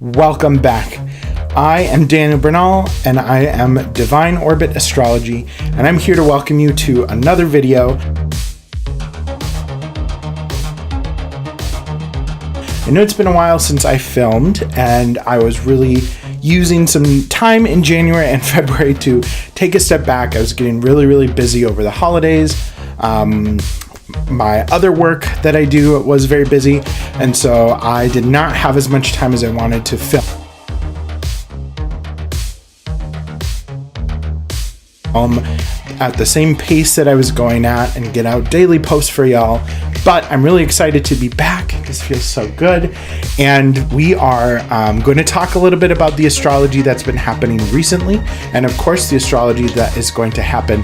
Welcome back. I am Daniel Bernal, and I am Divine Orbit Astrology, and I'm here to welcome you to another video. I know it's been a while since I filmed, and I was really using some time in January and February to take a step back. I was getting really busy over the holidays. My other work that I do was very busy, and so I did not have as much time as I wanted to film at the same pace that I was going at and get out daily posts for y'all. But I'm really excited to be back. This feels so good. And we are going to talk a little bit about the astrology that's been happening recently, and of course the astrology that is going to happen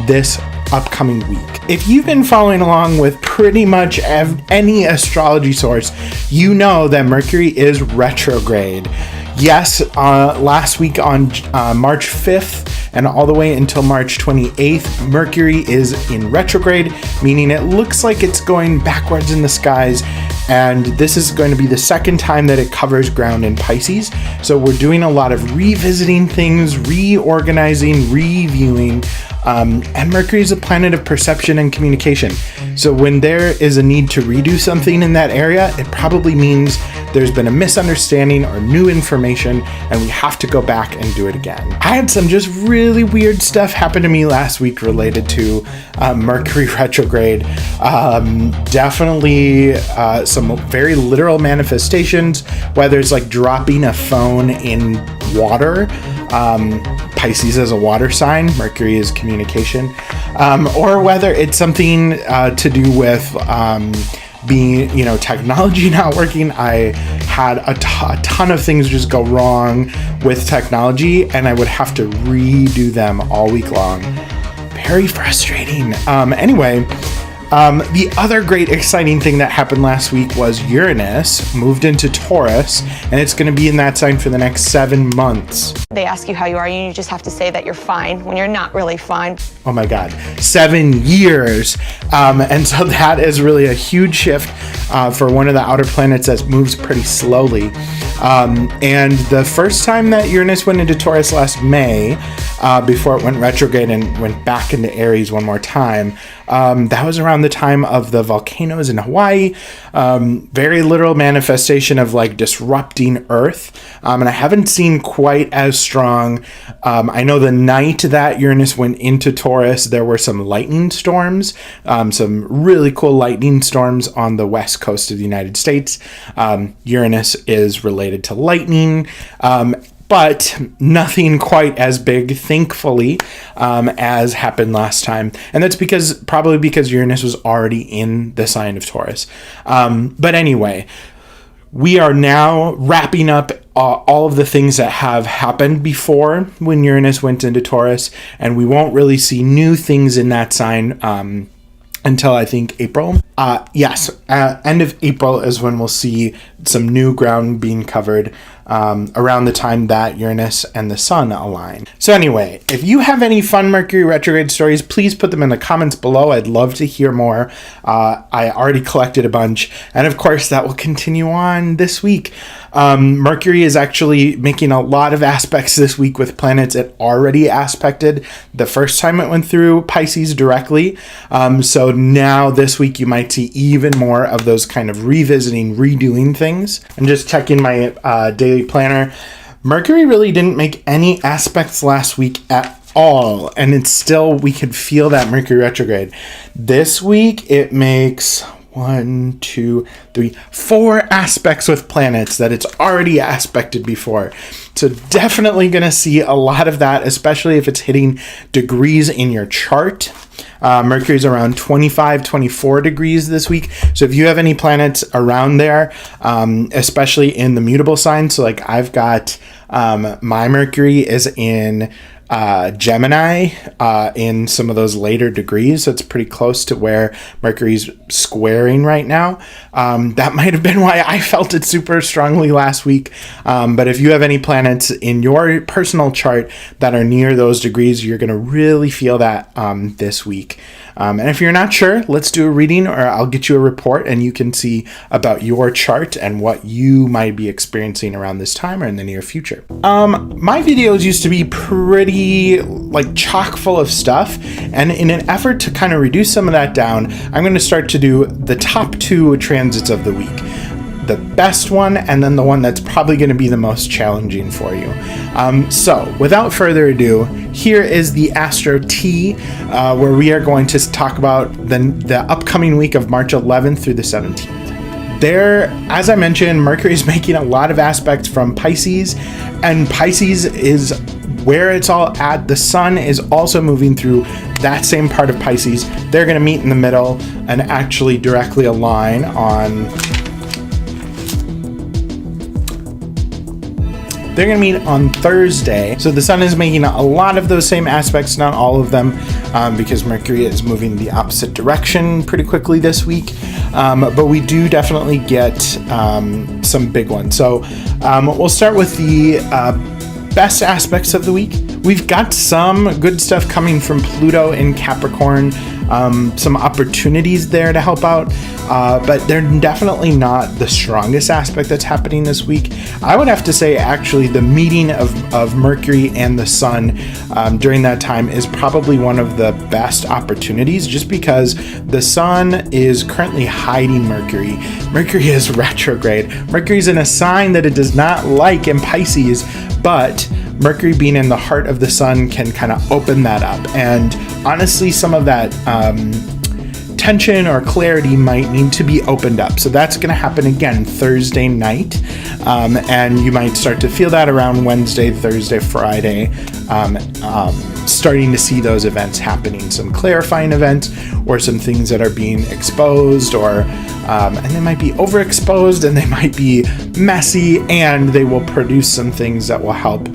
this upcoming week. If you've been following along with pretty much any astrology source, you know that Mercury is retrograde. Yes, last week on March 5th and all the way until March 28th, Mercury is in retrograde, meaning it looks like it's going backwards in the skies, and this is going to be the second time that it covers ground in Pisces. So we're doing a lot of revisiting things, reorganizing, reviewing, and Mercury is a planet of perception and communication. So when there is a need to redo something in that area, it probably means there's been a misunderstanding or new information, and we have to go back and do it again. I had some just really weird stuff happen to me last week related to Mercury retrograde. Definitely some very literal manifestations, whether it's like dropping a phone in water. Pisces is a water sign, Mercury is communication, or whether it's something to do with technology not working. I had a ton of things just go wrong with technology, and I would have to redo them all week long. Very frustrating. Anyway, the other great exciting thing that happened last week was Uranus moved into Taurus, and it's going to be in that sign for the next 7 months. They ask you how you are, and you just have to say that you're fine when you're not really fine. Oh my God, 7 years. And so that is really a huge shift for one of the outer planets that moves pretty slowly. And the first time that Uranus went into Taurus last May, before it went retrograde and went back into Aries one more time, that was around the time of the volcanoes in Hawaii. Very literal manifestation of like disrupting Earth. And I haven't seen quite as strong. I know the night that Uranus went into Taurus, there were some lightning storms, some really cool lightning storms on the west coast of the United States. Uranus is related to lightning. But nothing quite as big, thankfully, as happened last time. And that's probably because Uranus was already in the sign of Taurus. But anyway, we are now wrapping up all of the things that have happened before when Uranus went into Taurus, and we won't really see new things in that sign until I think April. End of April is when we'll see some new ground being covered around the time that Uranus and the Sun align. So anyway, if you have any fun Mercury retrograde stories, please put them in the comments below. I'd love to hear more. I already collected a bunch, and of course that will continue on this week. Mercury is actually making a lot of aspects this week with planets it already aspected the first time it went through Pisces directly. So now this week you might see even more of those kind of revisiting, redoing things. I'm just checking my daily planner. Mercury really didn't make any aspects last week at all, and it's still, we could feel that Mercury retrograde. This week it makes 1, 2, 3, 4 aspects with planets that it's already aspected before. So definitely going to see a lot of that, especially if it's hitting degrees in your chart. Mercury's around 25, 24 degrees this week. So if you have any planets around there, especially in the mutable signs, so like I've got my Mercury is in Gemini in some of those later degrees. So it's pretty close to where Mercury's squaring right now. That might have been why I felt it super strongly last week. But if you have any planets in your personal chart that are near those degrees, you're going to really feel that this week. And if you're not sure, let's do a reading, or I'll get you a report and you can see about your chart and what you might be experiencing around this time or in the near future. My videos used to be pretty like chock full of stuff, and in an effort to kind of reduce some of that down, I'm going to start to do the top 2 transits of the week. The best one, and then the one that's probably going to be the most challenging for you. So without further ado, here is the Astro Tea, where we are going to talk about the upcoming week of March 11th through the 17th. There, as I mentioned, Mercury is making a lot of aspects from Pisces, and Pisces is where it's all at. The sun is also moving through that same part of Pisces. They're going to meet in the middle and actually directly align on... They're going to meet on Thursday. So the sun is making a lot of those same aspects, not all of them, because Mercury is moving the opposite direction pretty quickly this week. But we do definitely get some big ones. So we'll start with the best aspects of the week. We've got some good stuff coming from Pluto in Capricorn, some opportunities there to help out, but they're definitely not the strongest aspect that's happening this week. I would have to say actually the meeting of Mercury and the Sun during that time is probably one of the best opportunities, just because the Sun is currently hiding Mercury. Mercury is retrograde. Mercury's in a sign that it does not like in Pisces, but Mercury being in the heart of the sun can kind of open that up. And honestly, some of that tension or clarity might need to be opened up. So that's going to happen again Thursday night. And you might start to feel that around Wednesday, Thursday, Friday, starting to see those events happening, some clarifying events or some things that are being exposed, or and they might be overexposed and they might be messy, and they will produce some things that will help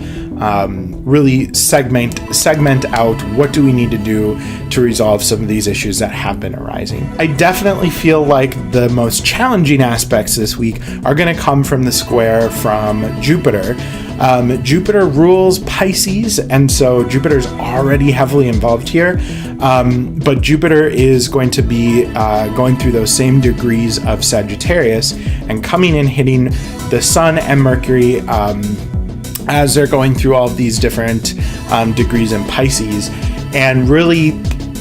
really segment out what do we need to do to resolve some of these issues that have been arising. I definitely feel like the most challenging aspects this week are going to come from the square from Jupiter. Jupiter rules Pisces, and so Jupiter's already heavily involved here, but Jupiter is going to be going through those same degrees of Sagittarius and coming and hitting the Sun and Mercury as they're going through all of these different degrees in Pisces. And really,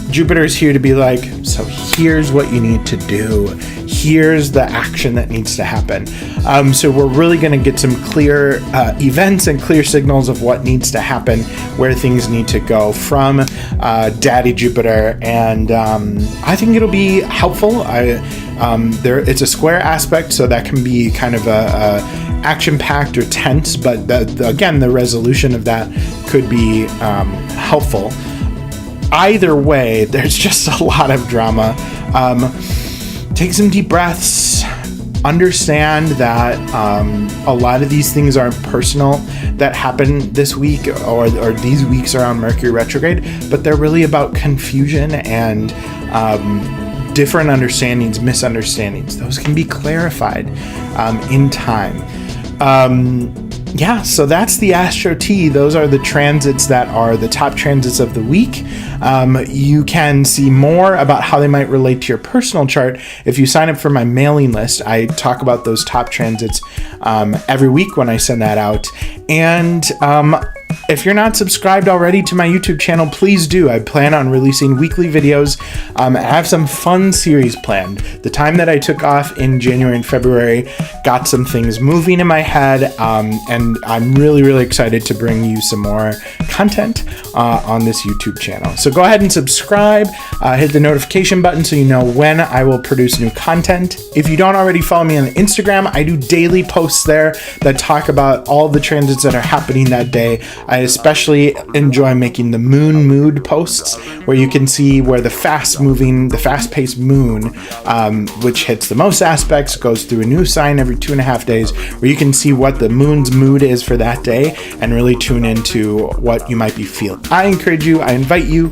Jupiter's here to be like, so here's what you need to do. Here's the action that needs to happen. So we're really going to get some clear events and clear signals of what needs to happen, where things need to go from Daddy Jupiter. And I think it'll be helpful. It's a square aspect, so that can be kind of a action-packed or tense, but again, the resolution of that could be helpful. Either way, there's just a lot of drama. Take some deep breaths. Understand that a lot of these things aren't personal that happen this week or these weeks around Mercury retrograde, but they're really about confusion and different understandings, misunderstandings. Those can be clarified in time. So that's the Astro Tea. Those are the transits that are the top transits of the week. You can see more about how they might relate to your personal chart if you sign up for my mailing list. I talk about those top transits every week when I send that out. And if you're not subscribed already to my YouTube channel, please do. I plan on releasing weekly videos. I have some fun series planned. The time that I took off in January and February got some things moving in my head, and I'm really, really excited to bring you some more content on this YouTube channel. So go ahead and subscribe, hit the notification button so you know when I will produce new content. If you don't already follow me on Instagram, I do daily posts there that talk about all the transits that are happening that day. I especially enjoy making the moon mood posts, where you can see where the fast-paced moon, which hits the most aspects, goes through a new sign every 2.5 days, where you can see what the moon's mood is for that day and really tune into what you might be feeling. I invite you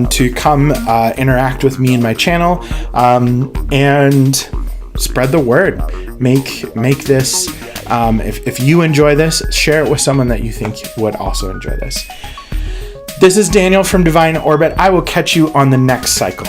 to come interact with me in my channel and spread the word. Make this, if you enjoy this, share it with someone that you think would also enjoy this. This is Daniel from Divine Orbit. I will catch you on the next cycle.